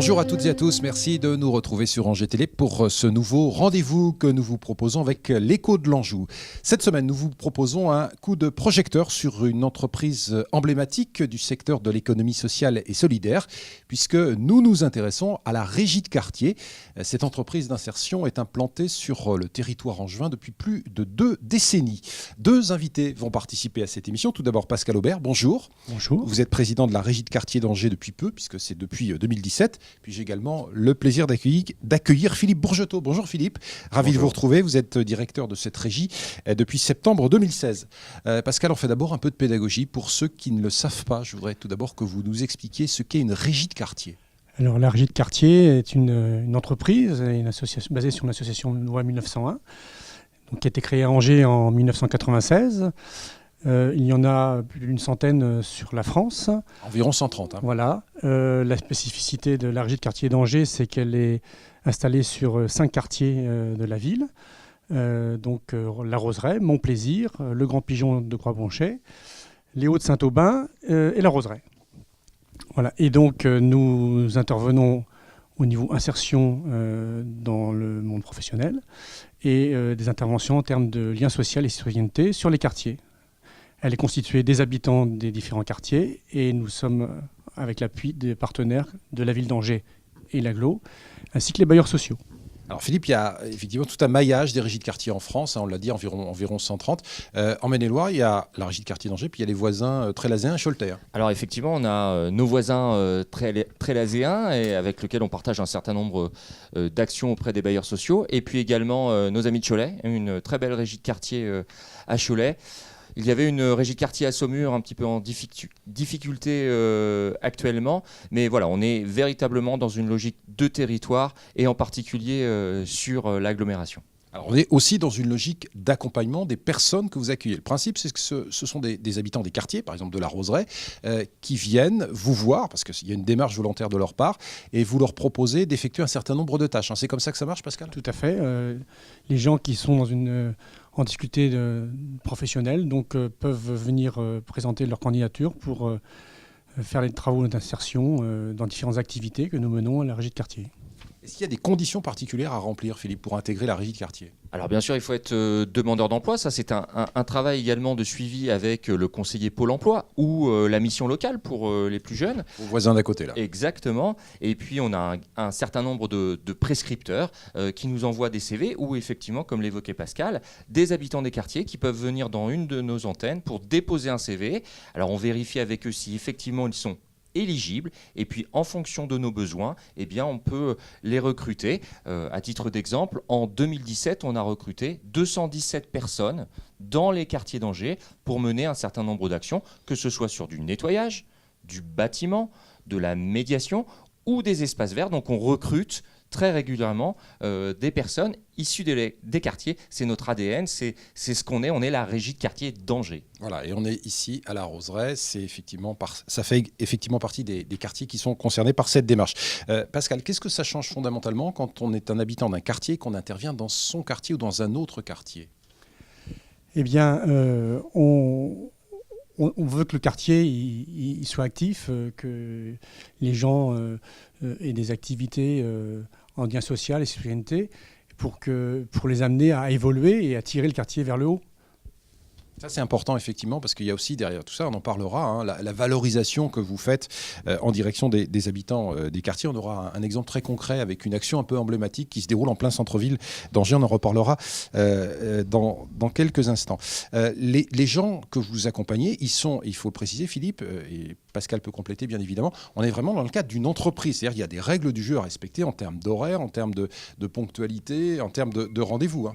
Bonjour à toutes et à tous, merci de nous retrouver sur Angers Télé pour ce nouveau rendez-vous que nous vous proposons avec l'Écho de l'Anjou. Cette semaine, nous vous proposons un coup de projecteur sur une entreprise emblématique du secteur de l'économie sociale et solidaire, puisque nous nous intéressons à la Régie de quartier. Cette entreprise d'insertion est implantée sur le territoire angevin depuis plus de 2 décennies. 2 invités vont participer à cette émission. Tout d'abord, Pascal Aubert, bonjour. Bonjour. Vous êtes président de la Régie de quartier d'Angers depuis peu, puisque c'est depuis 2017. Puis j'ai également le plaisir d'accueillir Philippe Bourgetot. Bonjour Philippe, ravi de vous retrouver. Vous êtes directeur de cette régie depuis septembre 2016. Pascal, on fait d'abord un peu de pédagogie. Pour ceux qui ne le savent pas, je voudrais tout d'abord que vous nous expliquiez ce qu'est une régie de quartier. Alors la Régie de quartier est une entreprise, une association, basée sur une association de loi 1901, donc, qui a été créée à Angers en 1996. Il y en a plus d'une centaine sur la France. Environ 130. Voilà. La spécificité de la Régie de quartier d'Angers, c'est qu'elle est installée sur 5 quartiers de la ville. Donc la Roseraie, Montplaisir, le Grand Pigeon de Croix-Bonchet, les Hauts de Saint-Aubin et la Roseraie. Voilà. Et donc nous intervenons au niveau insertion dans le monde professionnel et des interventions en termes de lien social et citoyenneté sur les quartiers. Elle est constituée des habitants des différents quartiers et nous sommes avec l'appui des partenaires de la ville d'Angers et l'agglo, ainsi que les bailleurs sociaux. Alors Philippe, il y a effectivement tout un maillage des régies de quartier en France, on l'a dit, environ 130. En Maine-et-Loire, il y a la régie de quartier d'Angers, puis il y a les voisins Trélazéens et Choletais. Alors effectivement, on a nos voisins Trélazéens et avec lesquels on partage un certain nombre d'actions auprès des bailleurs sociaux, et puis également nos amis de Cholet, une très belle régie de quartier à Cholet. Il y avait une régie de quartier à Saumur un petit peu en difficulté actuellement, mais voilà, on est véritablement dans une logique de territoire et en particulier sur l'agglomération. Alors on est aussi dans une logique d'accompagnement des personnes que vous accueillez. Le principe, c'est que ce sont des habitants des quartiers, par exemple de la Roseraie, qui viennent vous voir, parce qu'il y a une démarche volontaire de leur part, et vous leur proposez d'effectuer un certain nombre de tâches. C'est comme ça que ça marche, Pascal ? Tout à fait. Les gens qui sont en difficulté professionnelle peuvent venir présenter leur candidature pour faire les travaux d'insertion dans différentes activités que nous menons à la Régie de quartier. Est-ce qu'il y a des conditions particulières à remplir, Philippe, pour intégrer la régie de quartier ? Alors bien sûr, il faut être demandeur d'emploi. Ça, c'est un travail également de suivi avec le conseiller Pôle emploi ou la mission locale pour les plus jeunes. Vos voisins d'à côté, là. Exactement. Et puis, on a un certain nombre de prescripteurs qui nous envoient des CV ou effectivement, comme l'évoquait Pascal, des habitants des quartiers qui peuvent venir dans une de nos antennes pour déposer un CV. Alors, on vérifie avec eux si effectivement ils sont éligibles, et puis en fonction de nos besoins, eh bien, on peut les recruter. À titre d'exemple, en 2017, on a recruté 217 personnes dans les quartiers d'Angers pour mener un certain nombre d'actions, que ce soit sur du nettoyage, du bâtiment, de la médiation ou des espaces verts. Donc on recrute très régulièrement des personnes issues des quartiers. C'est notre ADN, c'est ce qu'on est. On est la régie de quartier d'Angers. Voilà, et on est ici à la Roseraie. Ça fait effectivement partie des quartiers qui sont concernés par cette démarche. Pascal, qu'est-ce que ça change fondamentalement quand on est un habitant d'un quartier et qu'on intervient dans son quartier ou dans un autre quartier ? Eh bien, on veut que le quartier il soit actif, que les gens aient des activités en lien social et citoyenneté pour les amener à évoluer et à tirer le quartier vers le haut. Ça, c'est important, effectivement, parce qu'il y a aussi derrière tout ça, on en parlera, la valorisation que vous faites en direction des habitants des quartiers. On aura un exemple très concret avec une action un peu emblématique qui se déroule en plein centre-ville d'Angers. On en reparlera dans quelques instants. Les gens que vous accompagnez, ils sont, il faut le préciser, Philippe, et Pascal peut compléter bien évidemment, on est vraiment dans le cadre d'une entreprise. C'est-à-dire qu'il y a des règles du jeu à respecter en termes d'horaire, en termes de ponctualité, en termes de rendez-vous.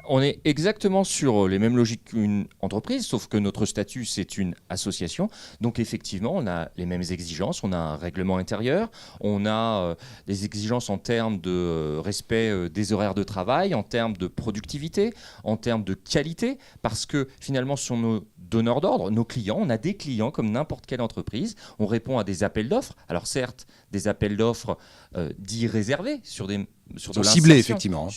On est exactement sur les mêmes logiques qu'une entreprise, sauf que notre statut, c'est une association. Donc effectivement, on a les mêmes exigences, on a un règlement intérieur, on a des exigences en termes de respect des horaires de travail, en termes de productivité, en termes de qualité, parce que finalement, ce sont nos donneurs d'ordre, nos clients. On a des clients comme n'importe quelle entreprise. On répond à des appels d'offres. Alors certes, des appels d'offres dits réservés sur de l'insertion. Ciblés, effectivement.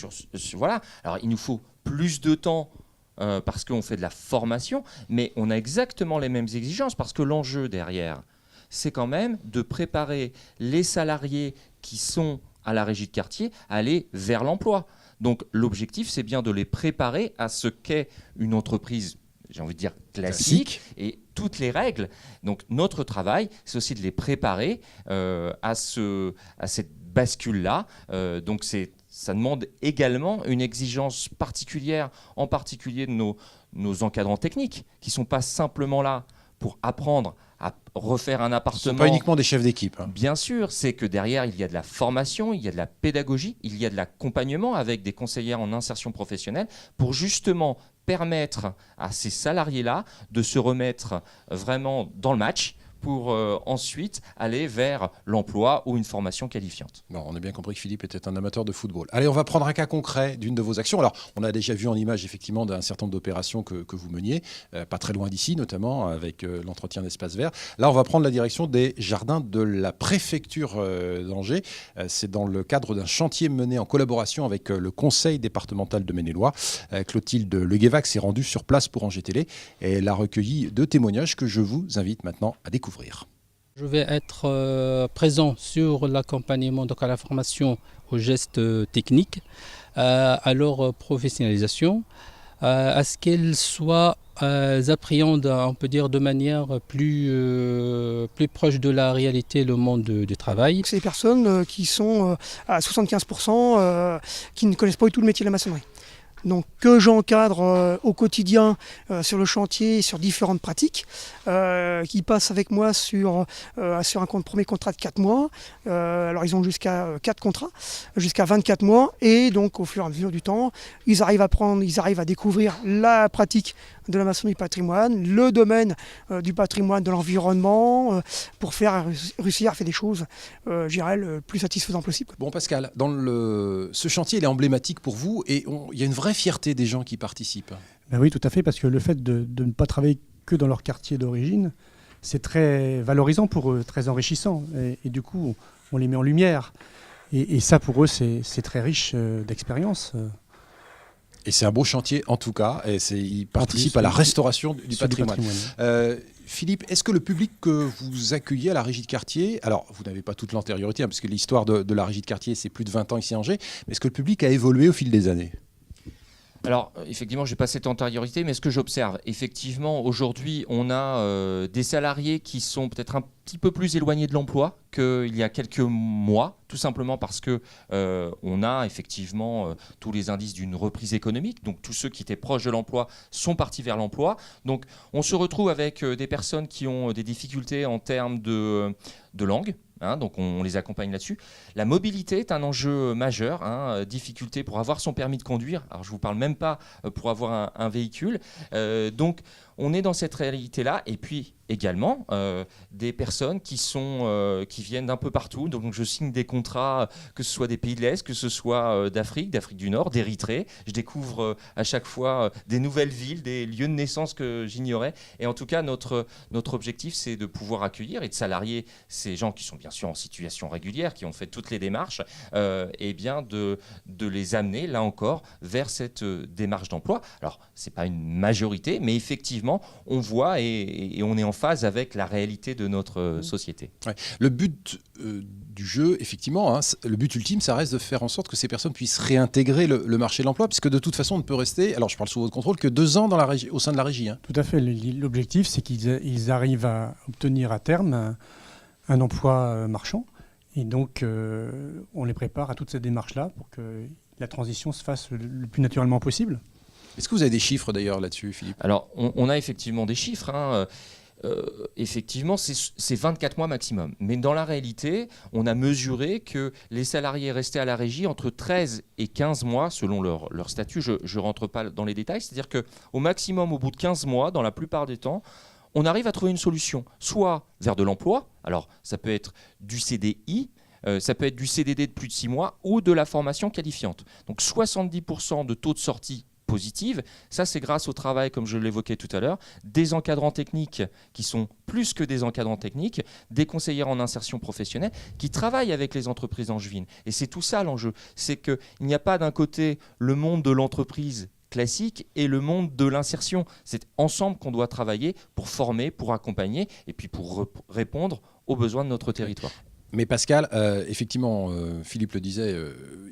Voilà. Alors il nous faut plus de temps parce qu'on fait de la formation, mais on a exactement les mêmes exigences parce que l'enjeu derrière, c'est quand même de préparer les salariés qui sont à la régie de quartier à aller vers l'emploi. Donc l'objectif, c'est bien de les préparer à ce qu'est une entreprise, j'ai envie de dire classique, et toutes les règles. Donc notre travail, c'est aussi de les préparer à cette bascule-là. Donc ça demande également une exigence particulière, en particulier de nos encadrants techniques, qui ne sont pas simplement là pour apprendre à refaire un appartement. Ce ne sont pas uniquement des chefs d'équipe. Bien sûr, c'est que derrière, il y a de la formation, il y a de la pédagogie, il y a de l'accompagnement avec des conseillères en insertion professionnelle pour justement permettre à ces salariés-là de se remettre vraiment dans le match pour ensuite aller vers l'emploi ou une formation qualifiante. Bon, on a bien compris que Philippe était un amateur de football. Allez, on va prendre un cas concret d'une de vos actions. Alors, on a déjà vu en image effectivement d'un certain nombre d'opérations que vous meniez, pas très loin d'ici, notamment avec l'entretien d'espaces verts. Là, on va prendre la direction des jardins de la préfecture d'Angers. C'est dans le cadre d'un chantier mené en collaboration avec le conseil départemental de Maine-et-Loire. Clotilde Leguévac s'est rendue sur place pour Angers Télé et elle a recueilli 2 témoignages que je vous invite maintenant à découvrir. Je vais être présent sur l'accompagnement, donc à la formation aux gestes techniques, à leur professionnalisation, à ce qu'elles soient appréhendent, on peut dire, de manière plus proche de la réalité, le monde du travail. C'est des personnes qui sont à 75% qui ne connaissent pas du tout le métier de la maçonnerie. Donc que j'encadre au quotidien sur le chantier, sur différentes pratiques, qui passent avec moi sur un premier contrat de 4 mois. Alors ils ont jusqu'à 4 contrats, jusqu'à 24 mois, et donc au fur et à mesure du temps, ils arrivent à découvrir la pratique de la maçonnerie patrimoine, le domaine du patrimoine, de l'environnement, pour réussir à faire des choses, je dirais, le plus satisfaisantes possible. Bon Pascal, ce chantier il est emblématique pour vous et il y a une vraie fierté des gens qui participent. Ben oui, tout à fait, parce que le fait de ne pas travailler que dans leur quartier d'origine, c'est très valorisant pour eux, très enrichissant. Et du coup, on les met en lumière. Et ça, pour eux, c'est très riche d'expérience. Et c'est un beau chantier en tout cas, et ils participent à la restauration du patrimoine. Philippe, est-ce que le public que vous accueillez à la régie de quartier, alors vous n'avez pas toute l'antériorité, parce que l'histoire de la régie de quartier c'est plus de 20 ans ici à Angers, mais est-ce que le public a évolué au fil des années ? Alors, effectivement, je n'ai pas cette antériorité, mais ce que j'observe, effectivement, aujourd'hui, on a des salariés qui sont peut-être un petit peu plus éloignés de l'emploi qu'il y a quelques mois, tout simplement parce que on a effectivement tous les indices d'une reprise économique. Donc, tous ceux qui étaient proches de l'emploi sont partis vers l'emploi. Donc, on se retrouve avec des personnes qui ont des difficultés en termes de langue. Donc on les accompagne là-dessus. La mobilité est un enjeu majeur, difficulté pour avoir son permis de conduire. Alors je ne vous parle même pas pour avoir un véhicule. Donc on est dans cette réalité-là. Et puis également des personnes qui viennent d'un peu partout. Donc je signe des contrats, que ce soit des pays de l'Est, que ce soit d'Afrique du Nord, d'Érythrée. Je découvre à chaque fois des nouvelles villes, des lieux de naissance que j'ignorais. Et en tout cas, notre objectif, c'est de pouvoir accueillir et de salarier ces gens qui sont bien sûr en situation régulière, qui ont fait toutes les démarches, et bien de les amener, là encore, vers cette démarche d'emploi. Alors, ce n'est pas une majorité, mais effectivement, on voit et on est en phase avec la réalité de notre société. Ouais. Le but du jeu, effectivement, le but ultime, ça reste de faire en sorte que ces personnes puissent réintégrer le marché de l'emploi, puisque de toute façon, on ne peut rester, alors je parle sous votre contrôle, que 2 ans au sein de la régie. Tout à fait. L'objectif, c'est qu'ils arrivent à obtenir à terme un emploi marchand. Et donc, on les prépare à toutes ces démarches-là pour que la transition se fasse le plus naturellement possible. Est-ce que vous avez des chiffres d'ailleurs là-dessus, Philippe ? Alors, on a effectivement des chiffres. Effectivement, c'est 24 mois maximum. Mais dans la réalité, on a mesuré que les salariés restaient à la régie entre 13 et 15 mois, selon leur statut. Je ne rentre pas dans les détails. C'est-à-dire qu'au maximum, au bout de 15 mois, dans la plupart des temps, on arrive à trouver une solution, soit vers de l'emploi, alors ça peut être du CDI, ça peut être du CDD de plus de 6 mois, ou de la formation qualifiante. Donc 70% de taux de sortie positive, ça c'est grâce au travail, comme je l'évoquais tout à l'heure, des encadrants techniques qui sont plus que des encadrants techniques, des conseillères en insertion professionnelle qui travaillent avec les entreprises angevines. Et c'est tout ça l'enjeu, c'est qu'il n'y a pas d'un côté le monde de l'entreprise classique et le monde de l'insertion. C'est ensemble qu'on doit travailler pour former, pour accompagner et puis pour répondre aux besoins de notre territoire. Mais Pascal, effectivement, Philippe le disait,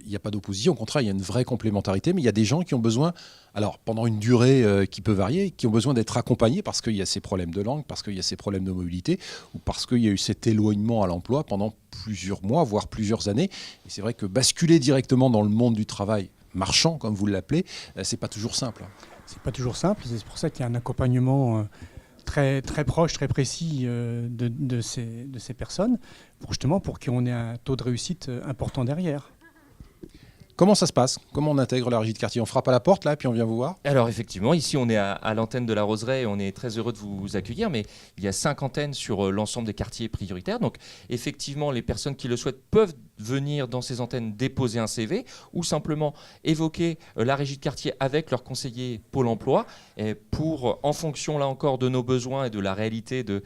il n'y a pas d'opposition. Au contraire, il y a une vraie complémentarité. Mais il y a des gens qui ont besoin, alors pendant une durée qui peut varier, qui ont besoin d'être accompagnés parce qu'il y a ces problèmes de langue, parce qu'il y a ces problèmes de mobilité, ou parce qu'il y a eu cet éloignement à l'emploi pendant plusieurs mois, voire plusieurs années. Et c'est vrai que basculer directement dans le monde du travail marchand, comme vous l'appelez, c'est pas toujours simple. C'est pas toujours simple. C'est pour ça qu'il y a un accompagnement très, très proche, très précis de ces personnes, pour qu'on ait un taux de réussite important derrière. Comment ça se passe? Comment on intègre la régie de quartier? On frappe à la porte là, puis on vient vous voir? Alors effectivement, ici on est à l'antenne de la Roseraie et on est très heureux de vous accueillir, mais il y a 5 antennes sur l'ensemble des quartiers prioritaires. Donc effectivement, les personnes qui le souhaitent peuvent venir dans ces antennes déposer un CV ou simplement évoquer la régie de quartier avec leur conseiller Pôle emploi pour, en fonction là encore de nos besoins et de la réalité de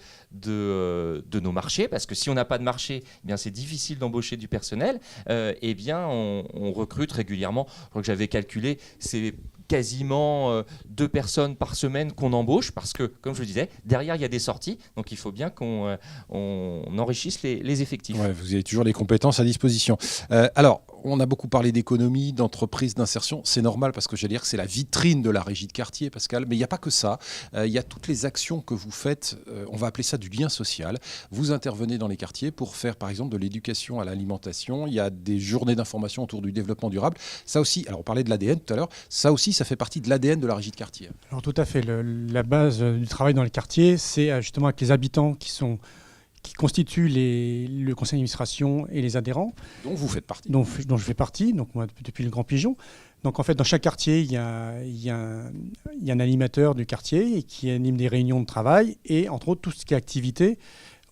nos marchés, parce que si on n'a pas de marché, eh bien c'est difficile d'embaucher du personnel, eh bien on recrute régulièrement. Je crois que j'avais calculé, c'est quasiment 2 personnes par semaine qu'on embauche parce que, comme je le disais, derrière il y a des sorties, donc il faut bien qu'on enrichisse les effectifs. Ouais, vous avez toujours les compétences à disposition. Alors, on a beaucoup parlé d'économie, d'entreprise, d'insertion. C'est normal parce que j'allais dire que c'est la vitrine de la régie de quartier, Pascal. Mais il n'y a pas que ça. Il y a toutes les actions que vous faites. On va appeler ça du lien social. Vous intervenez dans les quartiers pour faire, par exemple, de l'éducation à l'alimentation. Il y a des journées d'information autour du développement durable. Ça aussi, alors on parlait de l'ADN tout à l'heure. Ça aussi, ça fait partie de l'ADN de la régie de quartier. Alors tout à fait. La base du travail dans les quartiers, c'est justement avec les habitants qui constituent le conseil d'administration et les adhérents. Dont vous faites partie. Dont je fais partie, donc moi depuis le Grand Pigeon. Donc en fait, dans chaque quartier, il y a un animateur du quartier qui anime des réunions de travail et entre autres tout ce qui est activité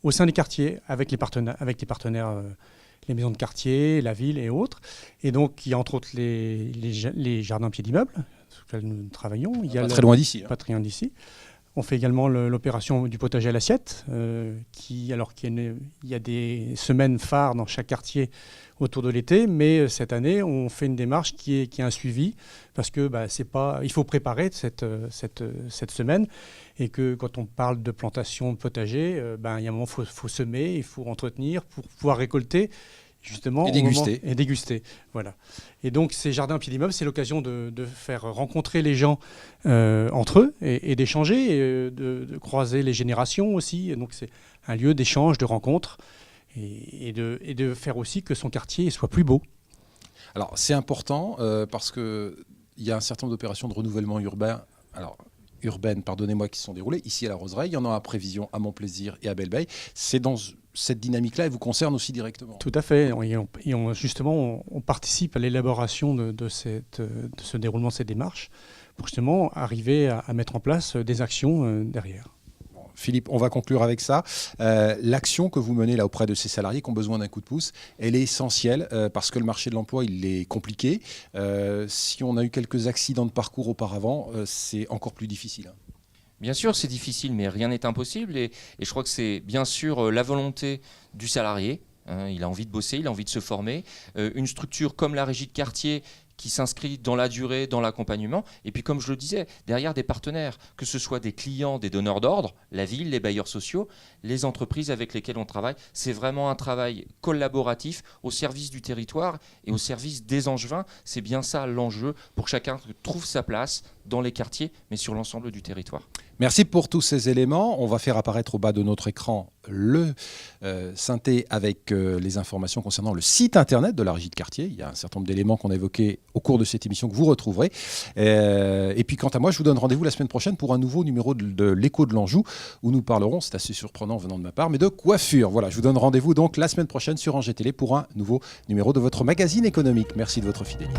au sein des quartiers avec les partenaires, les maisons de quartier, la ville et autres. Et donc il y a entre autres les jardins pieds d'immeuble sur lesquels nous travaillons. Il y a très loin d'ici. Pas très loin d'ici. On fait également l'opération du potager à l'assiette, il y a des semaines phares dans chaque quartier autour de l'été, mais cette année, on fait une démarche qui est un suivi, parce que il faut préparer cette semaine, et que quand on parle de plantation de potager, il y a un moment, il faut semer, il faut entretenir pour pouvoir récolter. Justement, et déguster. Voilà. Et donc, ces jardins pieds d'immeuble, c'est l'occasion de faire rencontrer les gens entre eux et d'échanger, et de croiser les générations aussi. Et donc, c'est un lieu d'échange, de rencontre et de faire aussi que son quartier soit plus beau. Alors, c'est important parce qu'il y a un certain nombre d'opérations de renouvellement urbain. Alors, urbaines, pardonnez-moi, qui se sont déroulées ici à la Roseraie. Il y en a à Prévision, à Montplaisir et à Belle-Beille. C'est dans cette dynamique-là, elle vous concerne aussi directement. Tout à fait. Justement, on participe à l'élaboration de ce déroulement de ces démarches pour justement arriver à mettre en place des actions derrière. Bon, Philippe, on va conclure avec ça. L'action que vous menez là auprès de ces salariés qui ont besoin d'un coup de pouce, elle est essentielle parce que le marché de l'emploi, il est compliqué. Si on a eu quelques accidents de parcours auparavant, c'est encore plus difficile. Bien sûr, c'est difficile, mais rien n'est impossible. Et je crois que c'est bien sûr la volonté du salarié. Il a envie de bosser, il a envie de se former. Une structure comme la régie de quartier qui s'inscrit dans la durée, dans l'accompagnement. Et puis, comme je le disais, derrière des partenaires, que ce soit des clients, des donneurs d'ordre, la ville, les bailleurs sociaux, les entreprises avec lesquelles on travaille, c'est vraiment un travail collaboratif au service du territoire et au service des Angevins. C'est bien ça l'enjeu pour que chacun trouve sa place dans les quartiers, mais sur l'ensemble du territoire. Merci pour tous ces éléments. On va faire apparaître au bas de notre écran le synthé avec les informations concernant le site internet de la régie de quartier. Il y a un certain nombre d'éléments qu'on a évoqués au cours de cette émission que vous retrouverez. Et puis quant à moi, je vous donne rendez-vous la semaine prochaine pour un nouveau numéro de l'Écho de l'Anjou où nous parlerons, c'est assez surprenant venant de ma part, mais de coiffure. Voilà, je vous donne rendez-vous donc la semaine prochaine sur Angers Télé pour un nouveau numéro de votre magazine économique. Merci de votre fidélité.